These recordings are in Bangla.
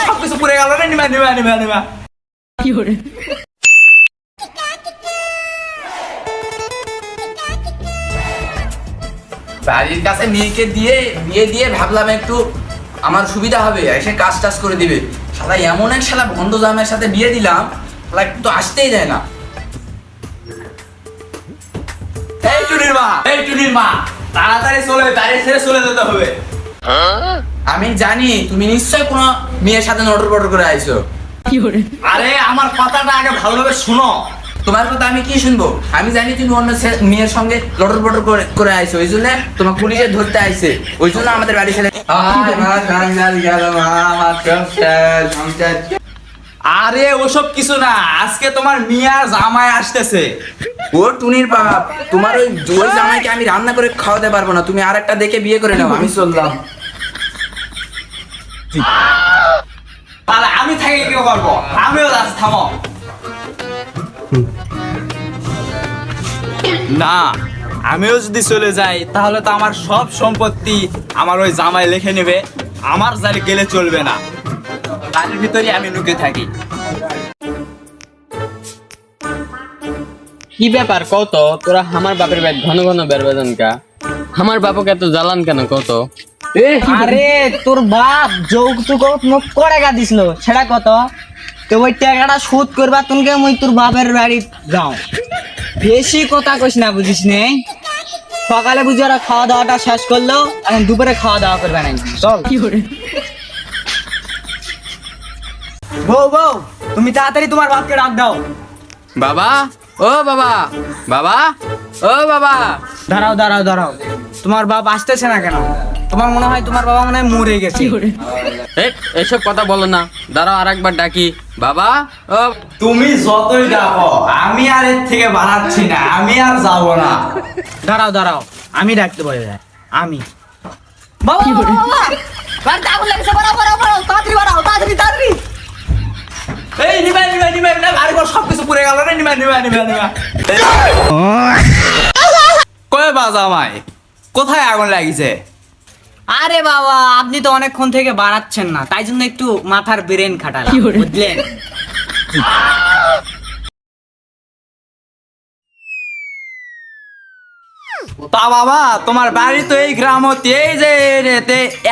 সবকিছু পুড়ে গেল রে। নিবা কি করে বাড়ির কাছে মেয়েকে বিয়ে দিয়ে ভাবলাম একটু আমার সুবিধা হবে, এসে কাজ টাজ করে দিবে। শালা এমন এক শালা বন্ধ জামের সাথে বিয়ে দিলাম, শালা একটু তো আসতেই দেয় না। এই টুনির মা তাড়াতাড়ি ছেড়ে চলে যেতে হবে। আমি জানি তুমি নিশ্চয় কোনো মেয়ের সাথে নটর বটর করে আইছো। কি করে আরে আমার কথাটা আগে ভালোভাবে শুনো। তোমার কথা আমি কি শুনবো? আমি জানি তুমি অন্য মেয়ের সঙ্গে লটর বটর করে আইছো, ওই জন্য তোমার পুলিশে ধরতে আইছে, ওই জন্য আমাদের বাড়ি ছেড়ে। আরে ওসব কিছু না, আজকে তোমার মিয়ার জামাই আসতেছে। ও টুনির বাপ, তোমার ওই জামাইকে আমি রান্না করে খাওয়াতে পারবো না, তুমি আরেকটা দেখে বিয়ে করে নাও, আমি চললাম। তাহলে আমি থাকি কি করবো? আমিও যাচ্ছি, থামো। না, আমিও যদি চলে যাই তাহলে তো আমার সব সম্পত্তি আমার ওই জামাই লিখে নেবে, আমার জালে গেলে চলবে না। তার ভিতরে আমি ঢুকে থাকি। কি ব্যাপার কত? তোরা আমার বাপের বাড়ি ঘন ঘন বেরবেদন কা? আমার বাপকে এত জ্বালান কেন কত? আরে তোর বাপ যৌতুক মুখ করে গা দিছিল সেটা কত? তো ওই টাকাটা শোধ করবা তুমি মুই তোর বাপের বাড়ি যাও। বেশি কথা কইস না, বুঝিস নে? সকালে বুঝি ওরা খাওয়া দাওয়াটা শেষ করলো, এখন দুপুরে খাওয়া দাওয়া করবে না। চল কি করে বউ তুমি তাড়াতাড়ি তোমার বাপকে ডাক দাও। বাবা, ও বাবা, বাবা, ও বাবা। দাঁড়াও তোমার বাপ আসতেছে না কেন? তোমার মনে হয় তোমার বাবা মনে হয় মরে গেছে। কি করে এসব কথা বলো না, দাঁড়াও আরেকবার ডাকি। বাবা, ও তুমি যতই ডাকো আমি আর এর থেকে বাড়াচ্ছি না, আমি আর যাব না। দাঁড়াও আমি ডাকতে পারি না। আমি বাবা কি করে বাড়িতে আগুন লেগেছে, তাড়াতাড়ি এই নিবা বাড়ি ঘর সবকিছু পুড়ে গেল রে। নিবা কয় জামাই, কোথায় আগুন লাগিছে? আরে বাবা, আপনি তো অনেকক্ষণ থেকে বাড়াচ্ছেন না, তাই জন্য একটু মাথার ব্রেন খাটালাম, কি করে? বুঝলেন? তা বাবা, তোমার বাড়ি তো এই গ্রামতে, এই যে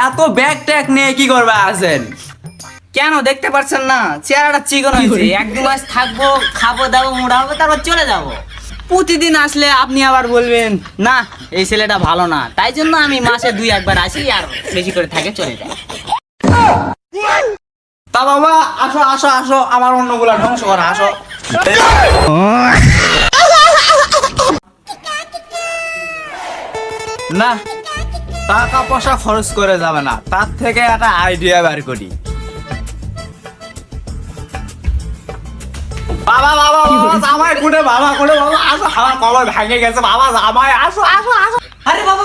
এত ব্যাগ ট্যাগ নিয়ে কি করবে আছেন? কেন দেখতে পাচ্ছেন না চেহারাটা চিকন হয়েছে? এক দু মাস থাকবো, খাবো দাবো, মোড়া হবে, তারপর চলে যাব। প্রতিদিন আসলে আপনি আবার বলবেন না এই ছেলেটা ভালো না, তাই জন্য আমি মাসে 2-1 বার আসি, আর বেশি করে থাকে চলে যায়। তা বাবা আসো আমার অন্যগুলা ধ্বংস করা, আসো। না, টাকা পয়সা খরচ করে যাবে না, তার থেকে একটা আইডিয়া বের করি। বাবা জামাই কোটে, বাবা আসো, আমার কবর ভেঙে গেছে, বাবা জামাই আসো। আরে বাবা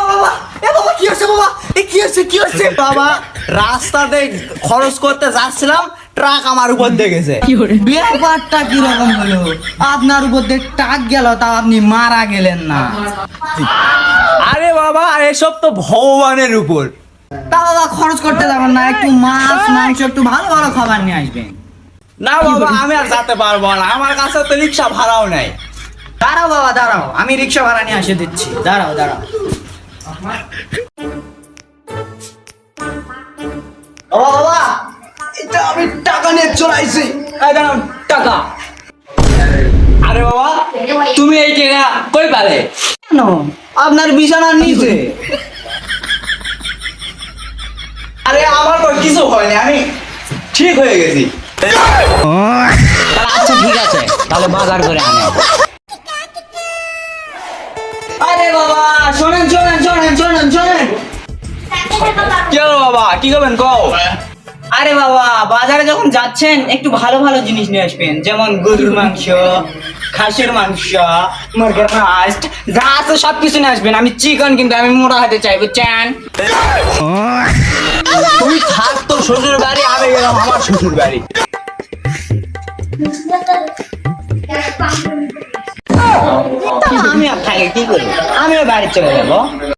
কি হচ্ছে বাবা? কি হচ্ছে বাবা? রাস্তাতে খরচ করতে যাচ্ছিলাম, ট্রাক আমার উপর দিয়ে গেছে। কি করে ব্যাপারটা কিরকম হলো? আপনার উপর দিয়ে টাক গেল, তা আপনি মারা গেলেন না? আরে বাবা, এসব তো ভগবানের উপর। তা বাবা খরচ করতে যাবেন না, একটু মাছ মাংস একটু ভালো ভালো খাবার নিয়ে আসবেন। না বাবা, আমি আর যেতে পারবো না, আমার কাছে তো রিক্সা ভাড়াও নাই। দাঁড়াও বাবা দাঁড়াও, আমি রিক্সা ভাড়া নিয়ে এসে দিচ্ছি। দাঁড়াও ও বাবা, এটা আমি টাকা নিয়ে চলে আইছি। এই দাঁড়াও, টাকা। আরে বাবা, তুমি এই জায়গা কই পারে? কেন? আপনার বিছানার নিচে। আরে আমার তো কিছু হয়নি, আমি ঠিক হয়ে গেছি। আচ্ছা ঠিক আছে, তাহলে বাজার করে আনে। আরে বাবা শোনেন। কি হলো বাবা, কি করবেন কও? আরে বাবা, বাজারে যখন যাচ্ছেন একটু ভালো ভালো জিনিস নিয়ে আসবেন, যেমন গরুর মাংস, খাসির মাংস, মুরগির মাছ, যা আছে সবকিছু নিয়ে আসবেন। আমি চিকেন, কিন্তু আমি মোটা হতে চাই, বুঝছেন? তুই থাক তোর শ্বশুর বাড়ি, আমি গেলাম আমার শ্বশুর বাড়ি। আমি আর থাকি কি করবো? আমিও বাড়ি চলে যাবো।